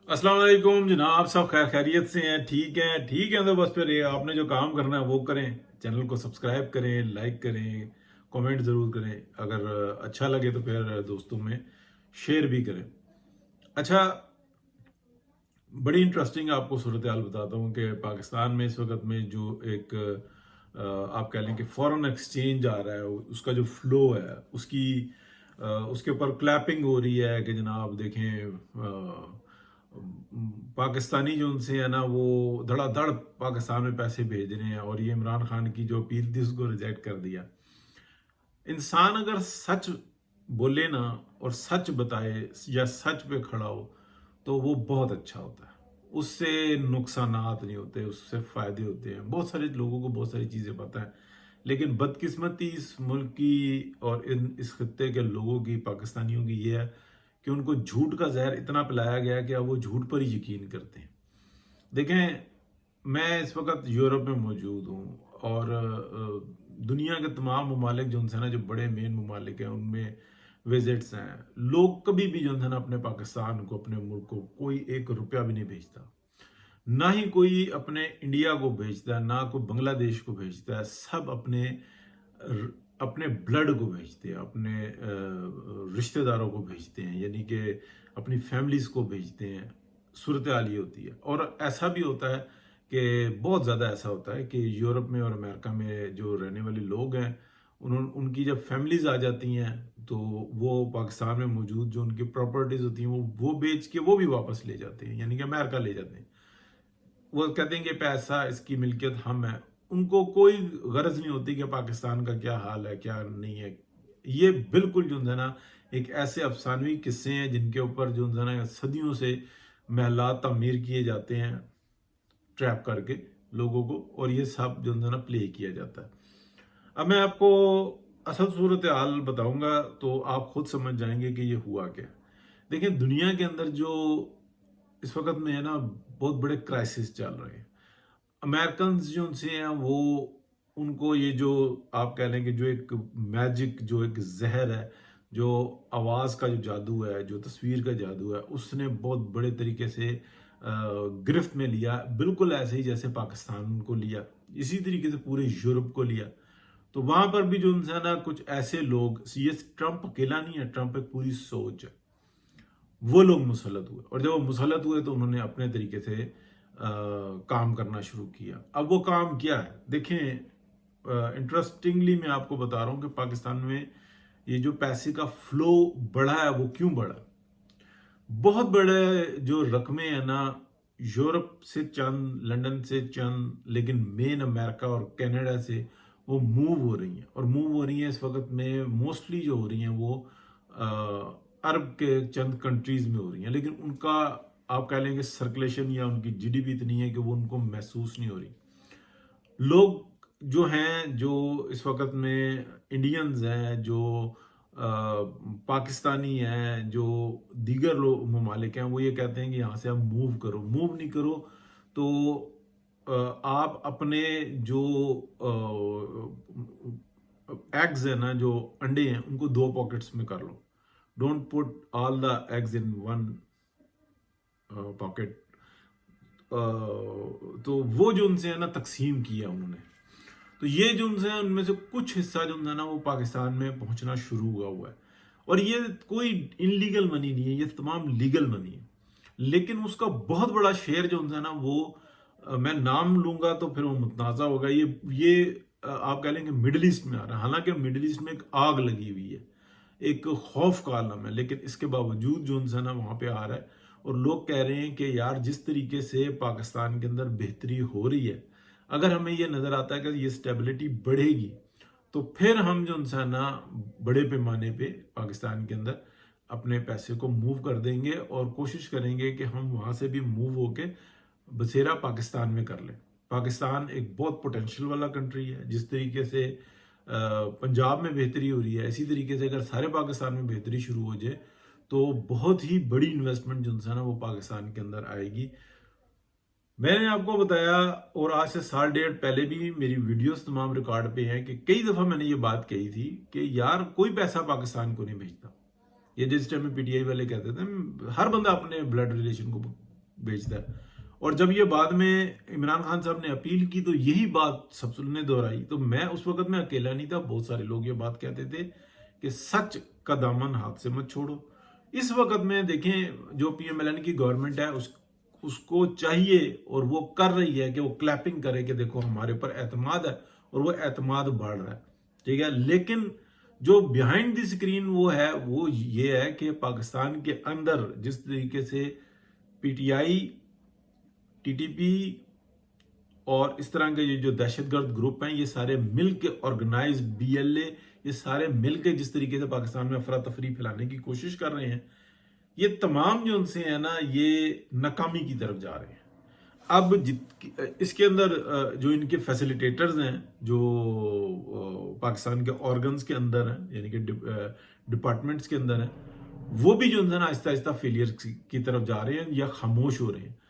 अस्सलाम वालेकुम जनाब, सब खैर खैरियत से हैं? ठीक है। तो बस फिर ये आपने जो काम करना है वो करें। चैनल को सब्सक्राइब करें, लाइक करें, कमेंट ज़रूर करें। अगर अच्छा लगे तो फिर दोस्तों में शेयर भी करें। अच्छा, बड़ी इंटरेस्टिंग आपको सूरत हाल बताता हूँ कि पाकिस्तान में इस वक्त में जो एक आप कह लें कि फॉरेन एक्सचेंज आ रहा है, उसका जो फ्लो है उसके ऊपर क्लैपिंग हो रही है कि जनाब देखें, पाकिस्तानी जो उनसे है ना वो धड़ाधड़ पाकिस्तान में पैसे भेज रहे हैं, और ये इमरान खान की जो अपील थी उसको रिजेक्ट कर दिया। इंसान अगर सच बोले ना और सच बताए या सच पे खड़ा हो तो वो बहुत अच्छा होता है। उससे नुकसानात नहीं होते, उससे फायदे होते हैं। बहुत सारे लोगों को बहुत सारी चीजें पता है, लेकिन बदकिस्मती इस मुल्क की और इस खत्ते के लोगों की, पाकिस्तानियों की, ये है कि उनको झूठ का जहर इतना पिलाया गया कि अब वो झूठ पर ही यकीन करते हैं। देखें, मैं इस वक्त यूरोप में मौजूद हूँ, और दुनिया के तमाम ममालिक जो उनसे ना, जो बड़े मेन ममालिक हैं, उनमें विजिट्स हैं। लोग कभी भी जो है ना अपने पाकिस्तान को, अपने मुल्क को कोई एक रुपया भी नहीं भेजता। ना ही कोई अपने इंडिया को भेजता है, ना कोई बांग्लादेश को भेजता है। सब अपने ब्लड को भेजते हैं, अपने रिश्तेदारों को भेजते हैं, यानी कि अपनी फैमिलीज को भेजते हैं। सूरत हाल ये होती है। और ऐसा भी होता है कि बहुत ज़्यादा ऐसा होता है कि यूरोप में और अमेरिका में जो रहने वाले लोग हैं, उनकी जब फैमिलीज आ जाती हैं तो वो पाकिस्तान में मौजूद जो उनकी प्रॉपर्टीज होती हैं वो बेच के वो भी वापस ले जाते हैं, यानी कि अमेरिका ले जाते हैं। वो कहते हैं कि पैसा, इसकी मिल्कियत हम है। उनको कोई गरज नहीं होती कि पाकिस्तान का क्या हाल है, क्या नहीं है। ये बिल्कुल जो है ना एक ऐसे अफसानवी किस्से हैं जिनके ऊपर जो है ना सदियों से महलात तामीर किए जाते हैं, ट्रैप करके लोगों को, और ये सब जो है ना प्ले किया जाता है। अब मैं आपको असल सूरत हाल बताऊंगा तो आप खुद समझ जाएंगे कि ये हुआ क्या। देखिए, दुनिया के अंदर जो इस वक्त में है ना बहुत बड़े क्राइसिस चल रहे हैं। अमेरिकन जो उनसे हैं वो, उनको ये जो आप कह लें कि जो एक मैजिक, जो एक जहर है, जो आवाज़ का जो जादू है, जो तस्वीर का जादू है, उसने बहुत बड़े तरीके से गिरफ्त में लिया। बिल्कुल ऐसे ही जैसे पाकिस्तान को लिया, इसी तरीके से पूरे यूरोप को लिया। तो वहां पर भी जो उनसे ना कुछ ऐसे लोग, ये ट्रंप अकेला नहीं है, ट्रंप एक पूरी सोच है। वो लोग मुसलत हुए, और जब वो मुसलत हुए तो उन्होंने अपने तरीके से काम करना शुरू किया। अब वो काम क्या है देखें। इंटरेस्टिंगली मैं आपको बता रहा हूं कि पाकिस्तान में ये जो पैसे का फ्लो बढ़ा है, वो क्यों बढ़ा। बहुत बड़े जो रकमें हैं ना, यूरोप से चंद, लंदन से चंद, लेकिन मेन अमेरिका और कनाडा से वो मूव हो रही हैं। और मूव हो रही हैं इस वक्त में मोस्टली जो हो रही हैं वो अरब के चंद कंट्रीज में हो रही हैं, लेकिन उनका आप कह लेंगे सर्कुलेशन या उनकी जीडीपी इतनी है कि वो उनको महसूस नहीं हो रही। लोग जो हैं, जो इस वक्त में इंडियंस हैं, जो पाकिस्तानी हैं, जो दीगर लोग ममालिक हैं, वो ये कहते हैं कि यहाँ से आप मूव करो। मूव नहीं करो तो आप अपने जो एग्स है ना, जो अंडे हैं, उनको दो पॉकेट्स में कर लो। Don't put all the eggs in one pocket. तो वो जो उनसे है ना तकसीम किया उन्होंने। तो ये जो उनसे, उनमें से कुछ हिस्सा जो है ना वो पाकिस्तान में पहुंचना शुरू हुआ है। और ये कोई इनलीगल मनी नहीं है, ये तमाम लीगल मनी है। लेकिन उसका बहुत बड़ा शेयर जो है ना वो, मैं नाम लूंगा तो फिर वो मुतनाज़ा होगा। ये आप कह लेंगे मिडिल ईस्ट में आ रहा है। हालांकि मिडिल ईस्ट में एक आग लगी हुई है, एक खौफ का आलम है, लेकिन इसके बावजूद जो है ना वहां पे आ रहा है। और लोग कह रहे हैं कि यार, जिस तरीके से पाकिस्तान के अंदर बेहतरी हो रही है, अगर हमें ये नजर आता है कि ये स्टेबिलिटी बढ़ेगी, तो फिर हम जो है ना बड़े पैमाने पे पाकिस्तान के अंदर अपने पैसे को मूव कर देंगे, और कोशिश करेंगे कि हम वहां से भी मूव होके बसेरा पाकिस्तान में कर लें। पाकिस्तान एक बहुत पोटेंशियल वाला कंट्री है। जिस तरीके से पंजाब में बेहतरी हो रही है, इसी तरीके से अगर सारे पाकिस्तान में बेहतरी शुरू हो जाए तो बहुत ही बड़ी इन्वेस्टमेंट जो है ना वो पाकिस्तान के अंदर आएगी। मैंने आपको बताया, और आज से साल डेढ़ पहले भी मेरी वीडियोस तमाम रिकॉर्ड पे हैं, कि कई दफा मैंने ये बात कही थी कि यार, कोई पैसा पाकिस्तान को नहीं भेजता। ये जिस टाइम में पीटीआई वाले कहते थे हर बंदा अपने ब्लड रिलेशन को बेचता है। और जब ये बाद में इमरान खान साहब ने अपील की तो यही बात सबने दोहराई। तो मैं उस वक्त में अकेला नहीं था, बहुत सारे लोग ये बात कहते थे कि सच का दामन हाथ से मत छोड़ो। इस वक्त में देखें जो PMLN की गवर्नमेंट है उसको चाहिए और वो कर रही है कि वो क्लैपिंग करे कि देखो हमारे ऊपर एतमाद है, और वो एतमाद बढ़ रहा है, ठीक है। लेकिन जो बिहाइंड द स्क्रीन वो ये है कि पाकिस्तान के अंदर जिस तरीके से PTI, TTP और इस तरह के ये जो दहशतगर्द ग्रुप हैं, ये सारे मिल के ऑर्गेनाइज BLA, ये सारे मिल के जिस तरीके से पाकिस्तान में अफरा तफरी फैलाने की कोशिश कर रहे हैं, ये तमाम जो उनसे है ना, ये नाकामी की तरफ जा रहे हैं। अब इसके अंदर जो इनके फैसिलिटेटर्स हैं, जो पाकिस्तान के ऑर्गन्स के अंदर हैं, यानी कि डिपार्टमेंट्स के अंदर हैं, वो भी जो है ना आहिस्ता आहिस्ता फेलियर की तरफ जा रहे हैं या खामोश हो रहे हैं।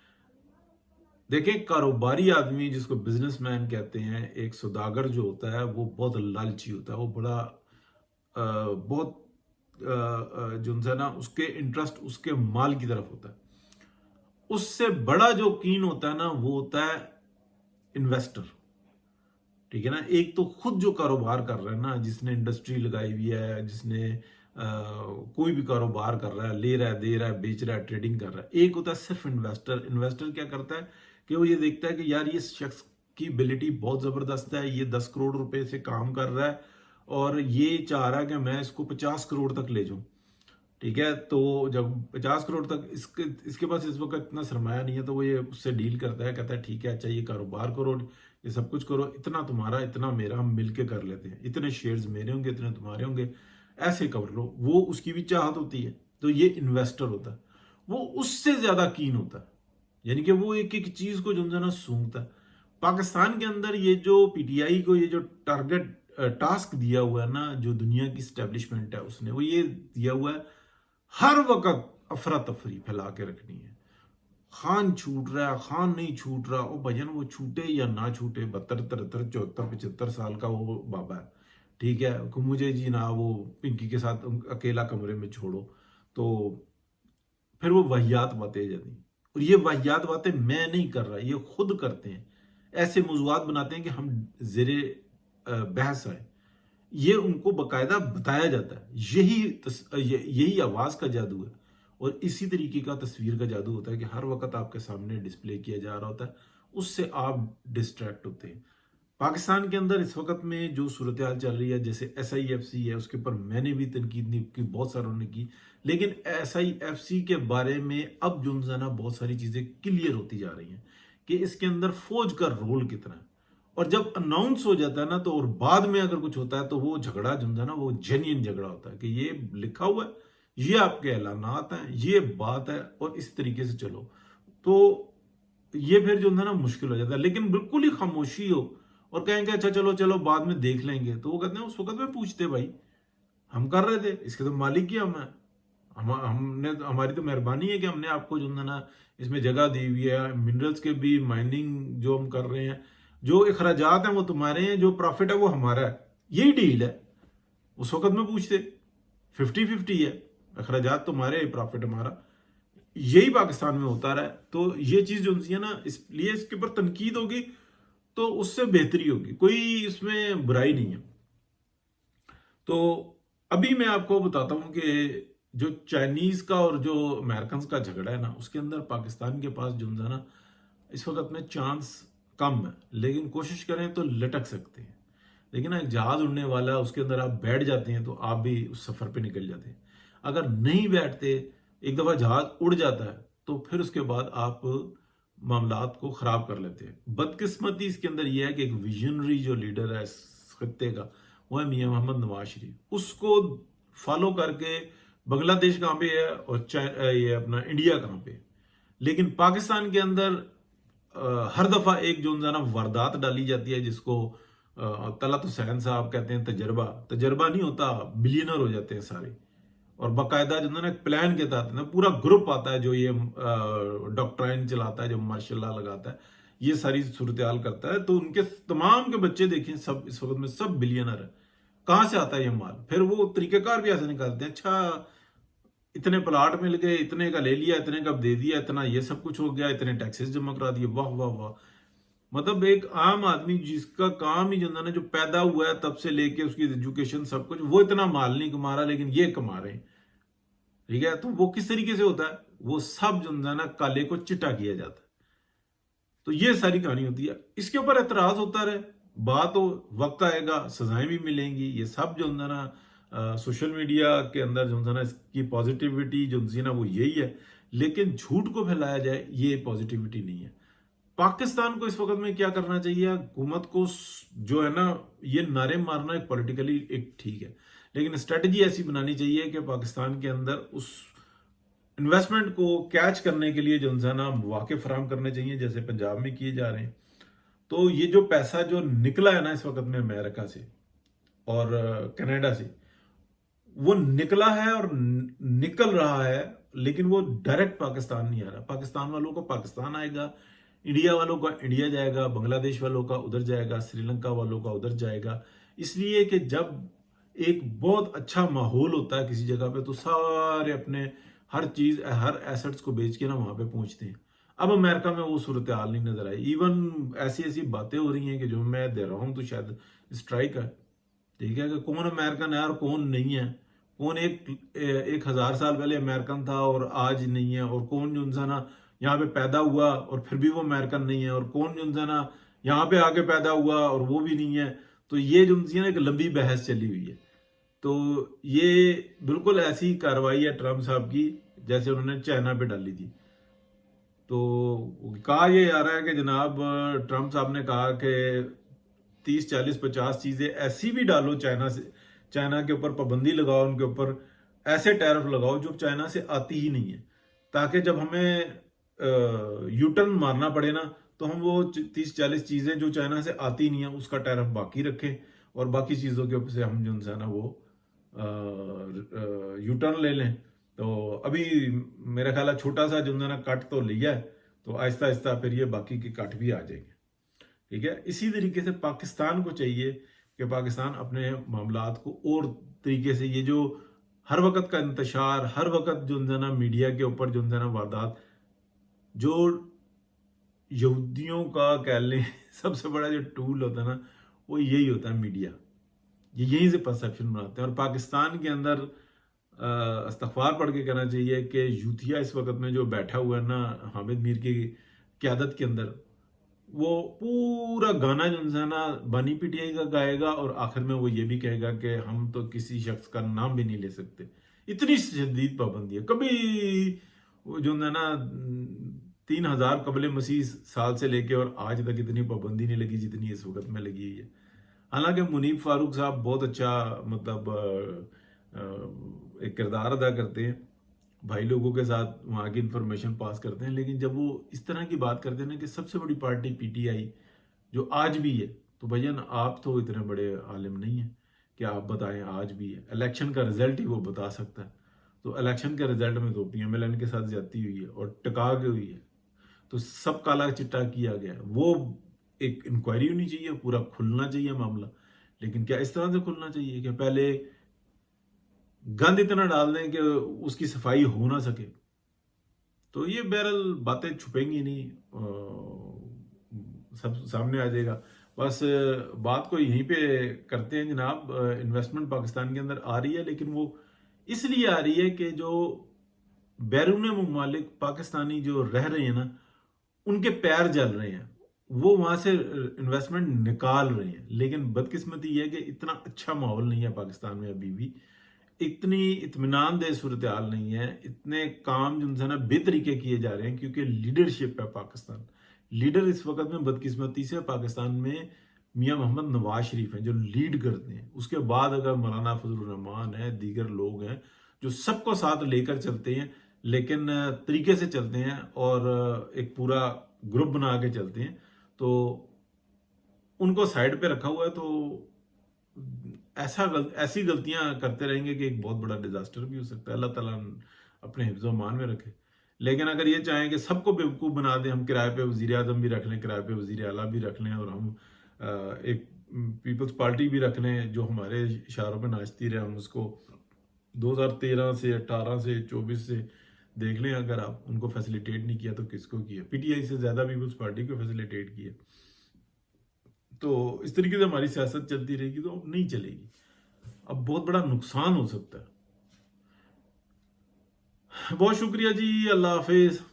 देखें, कारोबारी आदमी जिसको बिजनेसमैन कहते हैं, एक सौदागर जो होता है वो बहुत लालची होता है, वो बड़ा बहुत जो है ना उसके इंटरेस्ट उसके माल की तरफ होता है। उससे बड़ा जो कीन होता है ना वो होता है इन्वेस्टर, ठीक है ना। एक तो खुद जो कारोबार कर रहा है ना, जिसने इंडस्ट्री लगाई हुई है, जिसने कोई भी कारोबार कर रहा है, ले रहा है, दे रहा है, बेच रहा है, ट्रेडिंग कर रहा है। एक होता है सिर्फ इन्वेस्टर। इन्वेस्टर क्या करता है कि वो ये देखता है कि यार ये शख्स की एबिलिटी बहुत जबरदस्त है, ये 10 करोड़ रुपए से काम कर रहा है और ये चाह रहा है कि मैं इसको 50 करोड़ तक ले जाऊं, ठीक है। तो जब 50 करोड़ तक इसके पास इस वक्त इतना सरमाया नहीं है, तो वो ये उससे डील करता है, कहता है ठीक है, अच्छा ये कारोबार करो, ये सब कुछ करो, इतना तुम्हारा इतना मेरा, हम मिलके कर लेते हैं, इतने शेयर्स मेरे होंगे, इतने तुम्हारे होंगे, ऐसे कर लो। वो उसकी भी चाहत होती है। तो ये इन्वेस्टर होता है, वो उससे ज्यादा कीन होता है, यानी कि वो एक एक चीज को जो है ना सूंघता है। पाकिस्तान के अंदर ये जो PTI को ये जो टास्क दिया हुआ है ना, जो दुनिया की स्टैब्लिशमेंट है उसने, वो ये दिया हुआ है हर वक्त अफरा तफरी फैला के रखनी है। खान छूट रहा है, खान नहीं छूट रहा, ओ भजन वो छूटे या ना छूटे, 72, 73, 74, 75 साल का वो बाबा है, ठीक है, मुझे जी ना वो पिंकी के साथ अकेला कमरे में छोड़ो। तो फिर वो वाहियात बातें जाती, और ये वाहियात बातें मैं नहीं कर रहा, ये खुद करते हैं। ऐसे मौज़ूआत बनाते हैं कि हम ज़ेरे बहस आए, ये उनको बकायदा बताया जाता है। यही आवाज का जादू है, और इसी तरीके का तस्वीर का जादू होता है कि हर वक्त आपके सामने डिस्प्ले किया जा रहा होता है, उससे आप डिस्ट्रैक्ट होते हैं। पाकिस्तान के अंदर इस वक्त में जो सूरत हाल चल रही है, जैसे SIFC है, उसके ऊपर मैंने भी तनकीद नहीं की, बहुत सारों ने की, लेकिन SIFC के बारे में अब जो है ना बहुत सारी चीजें क्लियर होती जा रही हैं कि इसके अंदर फौज का रोल कितना है। और जब अनाउंस हो जाता है ना, तो और बाद में अगर कुछ होता है तो वो झगड़ा जो है ना वो जेन्युइन झगड़ा होता है कि ये लिखा हुआ है, ये आपके ऐलानात हैं, ये बात है, और इस तरीके से चलो। तो ये फिर जो है ना मुश्किल हो जाता है। लेकिन बिल्कुल ही खामोशी हो और कहेंगे अच्छा चलो चलो बाद में देख लेंगे, तो वो कहते हैं उस वक्त में पूछते भाई हम कर रहे थे, इसके तो मालिक ही हम है, हमने हमारी तो मेहरबानी है कि हमने आपको जो है ना इसमें जगह दी हुई है। मिनरल्स के भी माइनिंग जो हम कर रहे हैं, जो अखराजात हैं वो तुम्हारे हैं, जो प्रॉफिट है वो हमारा है, यही डील है। उस वक्त में पूछते 50-50 है, अखराजात तुम्हारे, प्रॉफिट हमारा, यही पाकिस्तान में होता रहा है। तो ये चीज जो है ना, इसलिए इसके ऊपर तनकीद होगी तो उससे बेहतरी होगी, कोई इसमें बुराई नहीं है। तो अभी मैं आपको बताता हूं कि जो चाइनीज का और जो अमेरिकन का झगड़ा है ना, उसके अंदर पाकिस्तान के पास जो है ना इस वक्त में चांस कम है, लेकिन कोशिश करें तो लटक सकते हैं। लेकिन ना एक जहाज उड़ने वाला है, उसके अंदर आप बैठ जाते हैं तो आप भी उस सफर पे निकल जाते हैं। अगर नहीं बैठते, एक दफा जहाज उड़ जाता है तो फिर उसके बाद आप मामलात को खराब कर लेते हैं। बदकिस्मती इसके अंदर यह है कि एक विजनरी जो लीडर है इस खत्ते का, वो है मियां मोहम्मद नवाज शरीफ। उसको फॉलो करके बांग्लादेश कहाँ पे है और ये अपना इंडिया कहाँ पे। लेकिन पाकिस्तान के अंदर हर दफा एक जो है ना वारदात डाली जाती है, जिसको तलत हुसैन साहब कहते हैं तजर्बा नहीं होता, बिलियनर हो जाते हैं सारे। और बाकायदा जो है ना एक प्लान के तहत ना पूरा ग्रुप आता है जो ये डॉक्ट्राइन चलाता है, जो मार्शल लॉ लगाता है, ये सारी सूरत हाल करता है। तो उनके तमाम के बच्चे देखें सब इस वक्त में सब बिलियनर है। कहां से आता है ये माल? फिर वो तरीकेकार भी ऐसे निकालते हैं। अच्छा इतने प्लाट मिल गए, इतने का ले लिया, इतने का दे दिया, इतना ये सब कुछ हो गया, इतने टैक्सेस जमा करा दिए, वाह वाह वाह। मतलब एक आम आदमी जिसका काम ही जो है ना, जो पैदा हुआ है तब से लेके उसकी एजुकेशन सब कुछ, वो इतना माल नहीं कमा रहा, लेकिन ये कमा रहे हैं। ठीक है, तो वो किस तरीके से होता है, वो सब जो है ना काले को चिट्टा किया जाता है। तो ये सारी कहानी होती है। इसके ऊपर एतराज होता रहे, बात हो, वक्त आएगा, सजाएं भी मिलेंगी। ये सब जो है ना सोशल मीडिया के अंदर जो है ना, इसकी पॉजिटिविटी जो है ना वो यही है, लेकिन झूठ को फैलाया जाए ये पॉजिटिविटी नहीं है। पाकिस्तान को इस वक्त में क्या करना चाहिए, हुकूमत को जो है ना, ये नारे मारना एक पॉलिटिकली एक ठीक है, लेकिन स्ट्रेटजी ऐसी बनानी चाहिए कि पाकिस्तान के अंदर उस इन्वेस्टमेंट को कैच करने के लिए जो है ना मौके फराहम करने चाहिए, जैसे पंजाब में किए जा रहे हैं। तो ये जो पैसा जो निकला है ना इस वक्त में अमेरिका से और कनाडा से, वो निकला है और निकल रहा है, लेकिन वो डायरेक्ट पाकिस्तान नहीं आ रहा। पाकिस्तान वालों को पाकिस्तान आएगा, इंडिया वालों का इंडिया जाएगा, बांग्लादेश वालों का उधर जाएगा, श्रीलंका वालों का उधर जाएगा। इसलिए कि जब एक बहुत अच्छा माहौल होता है किसी जगह पे, तो सारे अपने हर चीज, हर एसेट्स को बेच के ना वहां पे पहुंचते हैं। अब अमेरिका में वो सूरत हाल नहीं नजर आई। इवन ऐसी ऐसी बातें हो रही हैं कि जो मैं दे रहा हूं तो शायद स्ट्राइक है। ठीक है, कि कौन अमेरिकन है और कौन नहीं है, कौन 1,000 साल पहले अमेरिकन था और आज नहीं है, और कौन जो है ना यहाँ पे पैदा हुआ और फिर भी वो अमेरिकन नहीं है, और कौन जो है ना यहाँ पे आके पैदा हुआ और वो भी नहीं है। तो ये जो है ना एक लंबी बहस चली हुई है। तो ये बिल्कुल ऐसी कार्रवाई है ट्रम्प साहब की जैसे उन्होंने चाइना पे डाली थी। तो कहा ये जा रहा है कि जनाब ट्रम्प साहब ने कहा कि 30, 40, 50 चीजें ऐसी भी डालो चाइना से, चाइना के ऊपर पाबंदी लगाओ, उनके ऊपर ऐसे टैरिफ लगाओ जो चाइना से आती ही नहीं है, ताकि जब हमें यूटर्न मारना पड़े ना, तो हम वो 30, 40 चीजें जो चाइना से आती नहीं है उसका टैरिफ बाकी रखें, और बाकी चीजों के ऊपर से हम जो है ना वो यूटर्न ले लें। तो अभी मेरा ख्याल है छोटा सा जो है ना कट तो लिया है, तो आहिस्ता आहिस्ता फिर ये बाकी के कट भी आ जाएंगे। ठीक है, इसी तरीके से पाकिस्तान को चाहिए कि पाकिस्तान अपने मामलात को और तरीके से, ये जो हर वक्त का इंतशार, हर वक्त जो है ना मीडिया के ऊपर जो है ना वारदात, जो यहूदियों का कह लें सबसे बड़ा जो टूल होता है ना, वो यही होता है मीडिया। ये यहीं से परसेप्शन बनाते हैं। और पाकिस्तान के अंदर इस्तगफार पढ़ के कहना चाहिए कि यूथिया इस वक्त में जो बैठा हुआ है ना हामिद मीर की क्यादत के अंदर, वो पूरा गाना जो है ना बानी पीटीआई का गाएगा, और आखिर में वो ये भी कहेगा कि हम तो किसी शख्स का नाम भी नहीं ले सकते। इतनी शदीद पाबंदी है। कभी वो जो है ना 3,000 कबल मसीह साल से लेके और आज तक इतनी पाबंदी नहीं लगी जितनी इस वक्त में लगी हुई है। हालांकि मुनीब फारूक साहब बहुत अच्छा मतलब एक किरदार अदा करते हैं, भाई लोगों के साथ वहाँ की इंफॉर्मेशन पास करते हैं, लेकिन जब वो इस तरह की बात करते हैं ना कि सबसे बड़ी पार्टी पीटीआई जो आज भी है, तो भैया ना आप तो इतने बड़े आलिम नहीं है कि आप बताएं आज भी है। इलेक्शन का रिजल्ट ही वो बता सकता है। तो इलेक्शन के रिजल्ट में तो पीएमएलएन के साथ ज्यादती हुई है और टिका के हुई है, तो सब काला चिट्टा किया गया है। वो एक इंक्वायरी होनी चाहिए, पूरा खुलना चाहिए मामला। लेकिन क्या इस तरह से खुलना चाहिए कि पहले गंद इतना डाल दें कि उसकी सफाई हो ना सके? तो ये बहरहाल बातें छुपेंगी नहीं, सब सामने आ जाएगा। बस बात को यहीं पे करते हैं जनाब। इन्वेस्टमेंट पाकिस्तान के अंदर आ रही है, लेकिन वो इसलिए आ रही है कि जो बैरून ममालिक पाकिस्तानी जो रह रहे हैं ना, उनके पैर जल रहे हैं, वो वहां से इन्वेस्टमेंट निकाल रहे हैं। लेकिन बदकिस्मती यह है कि इतना अच्छा माहौल नहीं है पाकिस्तान में अभी भी, इतनी इत्मीनान दह सूरत हाल नहीं है, इतने काम जो है ना बेतरीके किए जा रहे हैं, क्योंकि लीडरशिप है पाकिस्तान। लीडर इस वक्त में बदकिस्मती से पाकिस्तान में मियां मोहम्मद नवाज शरीफ हैं जो लीड करते हैं। उसके बाद अगर मौलाना फजलुर रहमान है, दीगर लोग हैं जो सबको साथ लेकर चलते हैं, लेकिन तरीके से चलते हैं और एक पूरा ग्रुप बना के चलते हैं, तो उनको साइड पे रखा हुआ है। तो ऐसी गलतियां करते रहेंगे कि एक बहुत बड़ा डिजास्टर भी हो सकता है। अल्लाह ताला अपने हिफ्ज़ मान में रखे। लेकिन अगर ये चाहें कि सबको बेवकूफ़ बना दें, हम किराए पे वज़ीर आज़म भी रख लें, किराए पे वज़ीर आला भी रख लें, और हम एक पीपल्स पार्टी भी रख लें जो हमारे इशारों पे नाचती रहे, हम उसको 2013 سے 18 سے 24 سے دیکھ لیں، اگر آپ ان کو فیسیلیٹیٹ نہیں کیا تو کس کو کیا؟ پی ٹی آئی سے زیادہ پیپلز پارٹی کو فیسیلیٹیٹ کیا. تو اس طریقے سے ہماری سیاست چلتی رہے گی تو اب نہیں چلے گی، اب بہت بڑا نقصان ہو سکتا ہے. بہت شکریہ جی، اللہ حافظ.